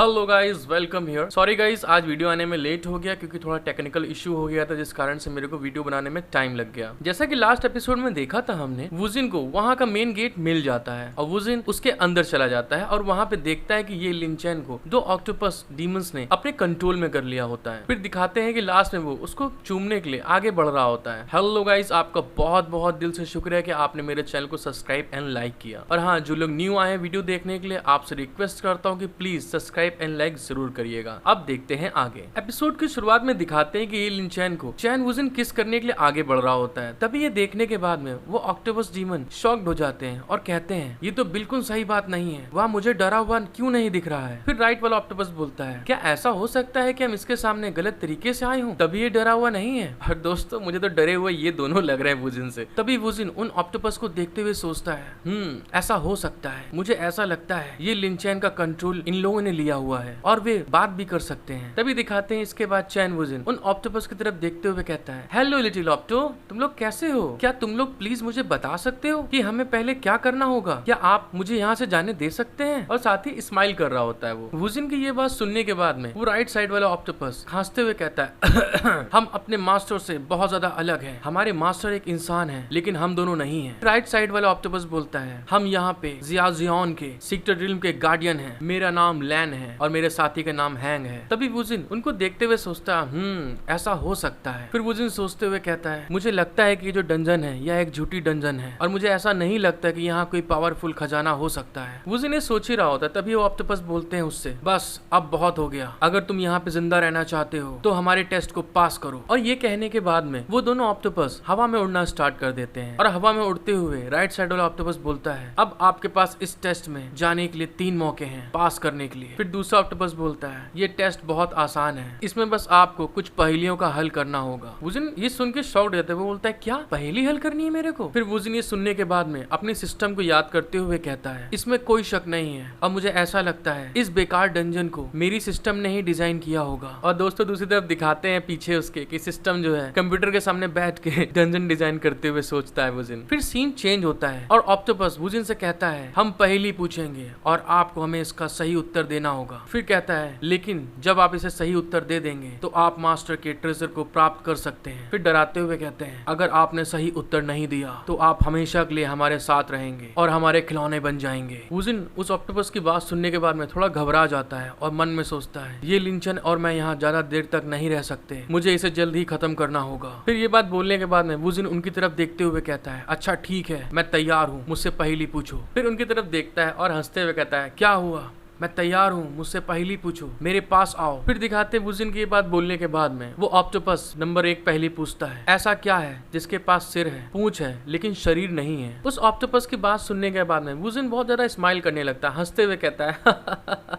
Hello guys, welcome here. Sorry guys, आज video आने में लेट हो गया क्योंकि थोड़ा टेक्निकल इशू हो गया था, जिस कारण से मेरे को वीडियो बनाने में टाइम लग गया। जैसा कि लास्ट एपिसोड में देखा था हमने, वुजिन को वहाँ का मेन गेट मिल जाता है और वुजिन उसके अंदर चला जाता है और वहाँ पे देखता है कि ये लिनचैन को दो ऑक्टोपस डीमंस ने अपने कंट्रोल में कर लिया होता है। फिर दिखाते हैं कि लास्ट में वो उसको चूमने के लिए आगे बढ़ रहा होता है। हेलो गाइस, आपका बहुत बहुत दिल से शुक्रिया कि आपने मेरे चैनल को सब्सक्राइब एंड लाइक किया। और हाँ, जो लोग न्यू आए वीडियो देखने के लिए, आपसे रिक्वेस्ट करता हूँ कि प्लीज सब्सक्राइब एंड लाइक जरूर करिएगा। अब देखते हैं आगे। एपिसोड की शुरुआत में दिखाते हैं कि ये लिनचैन को चैन वुजिन किस करने के लिए आगे बढ़ रहा होता है। तभी ये देखने के बाद में वो ऑक्टोपस डीमन शॉक्ड हो जाते हैं और कहते हैं ये तो बिल्कुल सही बात नहीं है, वह मुझे डरा हुआ क्यों नहीं दिख रहा है। फिर राइट वाला ऑक्टोपस बोलता है क्या ऐसा हो सकता है कि हम इसके सामने गलत तरीके से आए हूँ, तभी ये डरा हुआ नहीं है। और दोस्तों, मुझे तो डरे हुए ये दोनों लग रहे हैं वुजिन से। तभी वुजिन उन ऑक्टोपस को देखते हुए सोचता है ऐसा हो सकता है, मुझे ऐसा लगता है ये लिनचैन का कंट्रोल इन लोगों ने लिया हुआ है और वे बात भी कर सकते हैं। तभी दिखाते हैं इसके बाद चैन वुजिन उन ऑक्टोपस की तरफ देखते हुए कहता है हेलो लिटिल ऑक्टो, तुम लोग कैसे हो? क्या तुम लोग प्लीज मुझे बता सकते हो कि हमें पहले क्या करना होगा? क्या आप मुझे यहाँ से जाने दे सकते हैं? और साथ ही स्माइल कर रहा होता है वो। वुजिन की ये बात सुनने के बाद में वो राइट साइड वाला ऑक्टोपस खांसते हुए कहता है हम अपने मास्टर से बहुत ज्यादा अलग हैं। हमारे मास्टर एक इंसान है लेकिन हम दोनों नहीं हैं। राइट साइड वाला ऑक्टोपस बोलता है हम यहाँ पे जियाजियन के सेक्टर रिल्म के गार्डियन हैं। मेरा नाम लैन है और मेरे साथी का नाम हैंग है। तभी वुजिन उनको देखते हुए सोचता है ऐसा हो सकता है। फिर वुजिन सोचते हुए कहता है मुझे लगता है कि ये जो डंजन है यह एक झूठी डंजन है और मुझे ऐसा नहीं लगता कि यहाँ कोई पावरफुल खजाना हो सकता है। वुजिन ये सोच ही रहा होता है। तभी वो ऑक्टोपस बोलते हैं उससे बस अब बहुत हो गया, अगर तुम यहाँ पे जिंदा रहना चाहते हो तो हमारे टेस्ट को पास करो। और ये कहने के बाद में वो दोनों ऑक्टोपस हवा में उड़ना स्टार्ट कर देते हैं और हवा में उड़ते हुए राइट साइड वाला ऑक्टोपस बोलता है अब आपके पास इस टेस्ट में जाने के लिए 3 मौके हैं पास करने के लिए। फिर दूसरा ऑक्टोपस बोलता है ये टेस्ट बहुत आसान है, इसमें बस आपको कुछ पहेलियों का हल करना होगा। वुजिन ये सुन के शॉक्ड रहता है। वो बोलता है क्या पहेली हल करनी है मेरे को? फिर वुजिन ये सुनने के बाद में अपनी सिस्टम को याद करते हुए कहता है इसमें कोई शक नहीं है और मुझे ऐसा लगता है इस बेकार डंजन को मेरी सिस्टम ने ही डिजाइन किया होगा। और दोस्तों, दूसरी तरफ दिखाते हैं पीछे उसके कि सिस्टम जो है कंप्यूटर के सामने बैठ के डंजन डिजाइन करते हुए सोचता है वुजिन। फिर सीन चेंज होता है और ऑक्टोपस वुजिन से कहता है हम पहेली पूछेंगे और आपको हमें इसका सही उत्तर देना होगा। फिर कहता है लेकिन जब आप इसे सही उत्तर दे देंगे तो आप मास्टर के ट्रेजर को प्राप्त कर सकते हैं। फिर डराते हुए कहते हैं अगर आपने सही उत्तर नहीं दिया तो आप हमेशा के लिए हमारे साथ रहेंगे और हमारे खिलौने बन जाएंगे। वुजिन उस ऑक्टोपस की बात सुनने के बाद में थोड़ा घबरा जाता है और मन में सोचता है ये लिनचैन और मैं यहाँ ज्यादा देर तक नहीं रह सकते, मुझे इसे जल्द ही खत्म करना होगा। फिर ये बात बोलने के बाद में वुजिन उनकी तरफ देखते हुए कहता है अच्छा ठीक है, मैं तैयार हूँ, मुझसे पहेली पूछो। फिर उनकी तरफ देखता है और हंसते हुए कहता है क्या हुआ, मैं तैयार हूँ, मुझसे पहेली पूछो, मेरे पास आओ। फिर दिखाते वुजिन की ये बात बोलने के बाद में वो ऑक्टोपस नंबर 1 पहेली पूछता है ऐसा क्या है जिसके पास सिर है, पूंछ है लेकिन शरीर नहीं है? उस ऑक्टोपस की बात सुनने के बाद में वुजिन बहुत ज्यादा स्माइल करने लगता है, हंसते हुए कहता है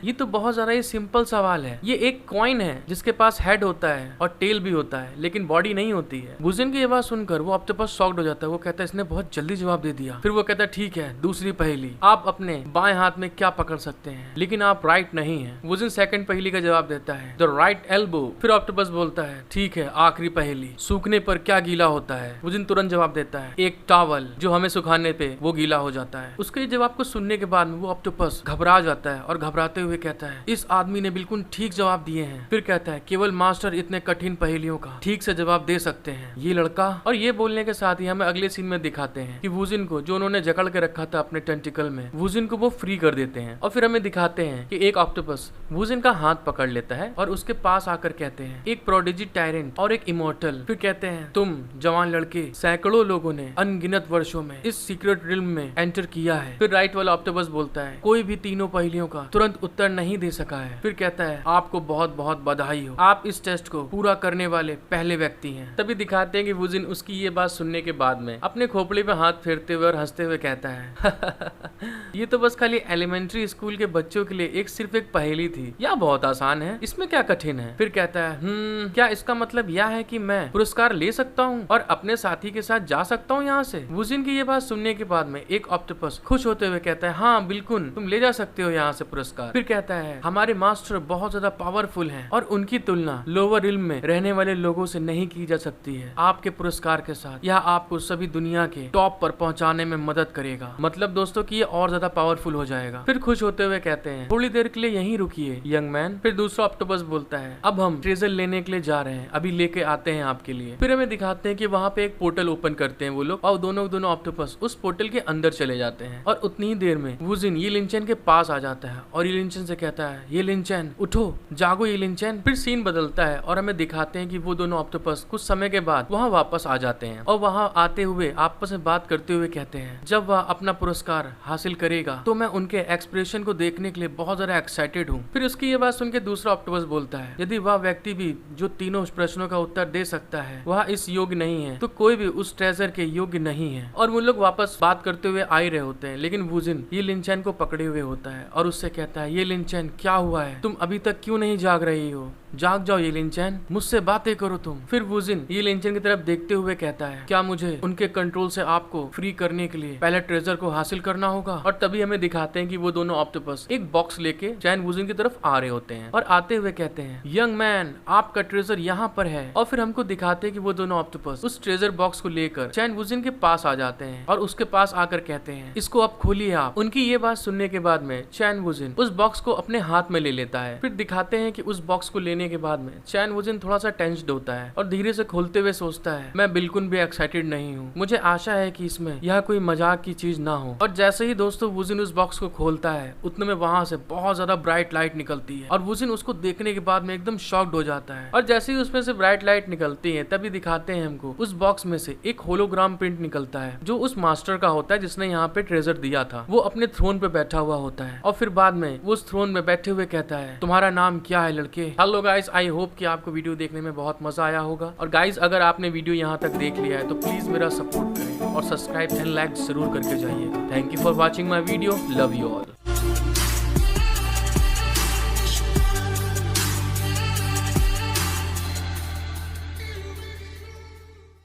ये तो बहुत ज्यादा ही सिंपल सवाल है। ये एक कॉइन है जिसके पास हेड होता है और टेल भी होता है लेकिन बॉडी नहीं होती है। वुजिन की ये बात सुनकर वो ऑक्टोपस शॉक्ड हो जाता है। वो कहता है इसने बहुत जल्दी जवाब दे दिया। फिर वो कहता है ठीक है, दूसरी पहेली, आप अपने बाएं हाथ में क्या पकड़ सकते हैं लेकिन आप राइट नहीं हैं? वुजिन सेकंड पहेली का जवाब देता है द राइट एल्बो। फिर ऑक्टोपस बोलता है ठीक है, आखिरी पहेली, सूखने पर क्या गीला होता है? वुजिन तुरंत जवाब देता है एक टॉवल, जो हमें सुखाने पे वो गीला हो जाता है। उसके जवाब को सुनने के बाद वो ऑक्टोपस घबरा जाता है और घबराते हुए कहता है इस आदमी ने बिल्कुल ठीक जवाब दिए हैं। फिर कहता है केवल मास्टर इतने कठिन पहेलियों का ठीक से जवाब दे सकते हैं, ये लड़का। और ये बोलने के साथ ही हमें अगले सीन में दिखाते हैं कि वुजिन को, जो उन्होंने जकड़ के रखा था अपने टेंटिकल में, वुजिन को वो फ्री कर देते हैं। और फिर हमें दिखाते हैं कि एक ऑक्टोपस वुजिन का हाथ पकड़ लेता है और उसके पास आकर कहते हैं एक प्रोडिजी टायरेंट और एक इमोर्टल। फिर कहते हैं तुम जवान लड़के, सैकड़ों लोगों ने अनगिनत वर्षों में इस सीक्रेट रिल्म में एंटर किया है। फिर राइट वाला ऑक्टोपस बोलता है कोई भी तीनों पहेलियों का तुरंत उत्तर नहीं दे सका है। फिर कहता है आपको बहुत बहुत बधाई हो, आप इस टेस्ट को पूरा करने वाले पहले व्यक्ति हैं। तभी दिखाते हैं कि वुजिन उसकी ये बात सुनने के बाद में अपने खोपड़ी पे हाथ फेरते हुए और हंसते हुए कहता है ये तो बस खाली एलिमेंट्री स्कूल के बच्चों के लिए एक सिर्फ एक पहेली थी, यह बहुत आसान है, इसमें क्या कठिन है? फिर कहता है क्या इसका मतलब यह है कि मैं पुरस्कार ले सकता हूँ और अपने साथी के साथ जा सकता हूँ यहाँ से? वुजिन की ये बात सुनने के बाद में एक ऑक्टोपस खुश होते हुए कहता है हाँ बिल्कुल, तुम ले जा सकते हो यहाँ से पुरस्कार। पुरस्कार। फिर कहता है हमारे मास्टर बहुत ज्यादा पावरफुल हैं और उनकी तुलना लोअर रिल्म में रहने वाले लोगों से नहीं की जा सकती है। आपके पुरस्कार के साथ यह आपको सभी दुनिया के टॉप पर पहुंचाने में मदद करेगा। मतलब दोस्तों कि ये और ज्यादा पावरफुल हो जाएगा। फिर खुश होते हुए कहते हैं थोड़ी देर के लिए यहीं रुकिए यंग मैन। फिर दूसरा ऑक्टोपस बोलता है अब हम ट्रेजर लेने के लिए जा रहे हैं, अभी लेके आते हैं आपके लिए। फिर हमें दिखाते हैं कि वहाँ पे एक पोर्टल ओपन करते हैं वो लोग और दोनों ऑक्टोपस उस पोर्टल के अंदर चले जाते हैं और उतनी ही देर में वुजिन ये लिंचन के पास आ जाता है और ये लिंचन से कहता है ये लिंचन उठो, जागो ये लिंचन। फिर सीन बदलता है और हमें दिखाते हैं कि वो दोनों ऑक्टोपस कुछ समय के बाद वहाँ वापस आ जाते हैं और वहाँ आते हुए आपस में बात करते हुए कहते हैं जब वह अपना पुरस्कार हासिल करेगा तो मैं उनके एक्सप्रेशन को देखने के लिए बहुत ज्यादा एक्साइटेड हूँ। फिर उसकी ये बात सुन के दूसरा ऑक्टोपस बोलता है यदि वह व्यक्ति भी जो तीनों प्रश्नों का उत्तर दे सकता है वह इस योग्य नहीं है तो कोई भी उस ट्रेजर के योग्य नहीं है। और वो लोग वापस बात करते हुए आ ही रहे होते हैं लेकिन वुजिन ये लिंचन को पकड़े हुए होता है और उससे कहता है ये लिंचन क्या हुआ है, तुम अभी तक क्यों नहीं जाग रही हो, जाग जाओ ये लिंचन, मुझसे बातें करो तुम। फिर वुजिन ये लिंचन की तरफ देखते हुए कहता है क्या मुझे उनके कंट्रोल से आपको फ्री करने के लिए पहले ट्रेजर को हासिल करना होगा। और तभी हमें दिखाते हैं कि वो दोनों ऑक्टोपस एक बॉक्स लेके चैन वुजिन की तरफ आ रहे होते हैं और आते हुए कहते हैं यंग मैन आपका ट्रेजर यहाँ पर है। और फिर हमको दिखाते हैं कि वो दोनों ऑक्टोपस उस ट्रेजर बॉक्स को लेकर चैन वुजिन के पास आ जाते हैं और उसके पास आकर कहते हैं इसको अब खोलिए आप। उनकी ये बात सुनने के बाद में चैन वुजिन उस बॉक्स को अपने हाथ में ले लेता है। फिर दिखाते हैं कि उस बॉक्स को लेने के बाद में चैन वुजिन थोड़ा सा टेंस्ड होता है और धीरे से खोलते हुए सोचता है मैं बिल्कुल भी एक्साइटेड नहीं हूँ, मुझे आशा है कि इसमें यह कोई मजाक की चीज ना हो। और जैसे ही दोस्तों वुजिन उस बॉक्स को खोलता है उतने में वहां से बहुत ज्यादा ब्राइट लाइट निकलती है और वुजिन उसको देखने के बाद में एकदम शॉक्ड हो जाता है। और जैसे ही उसमें से ब्राइट लाइट निकलती है तभी दिखाते हैं हमको उस बॉक्स में से एक होलोग्राम प्रिंट निकलता है जो उस मास्टर का होता है जिसने यहाँ पे ट्रेजर दिया था। वो अपने थ्रोन पे बैठा हुआ होता है और फिर बाद में वो उस थ्रोन में बैठे हुए कहता है तुम्हारा नाम क्या है लड़के। हेलो गाइस, आई होप कि आपको वीडियो देखने में बहुत मजा आया होगा। और गाइस अगर आपने वीडियो यहाँ तक देख लिया है तो प्लीज मेरा सपोर्ट करें और सब्सक्राइब एंड लाइक जरूर करके जाइएगा। Thank you for watching my video, love you all.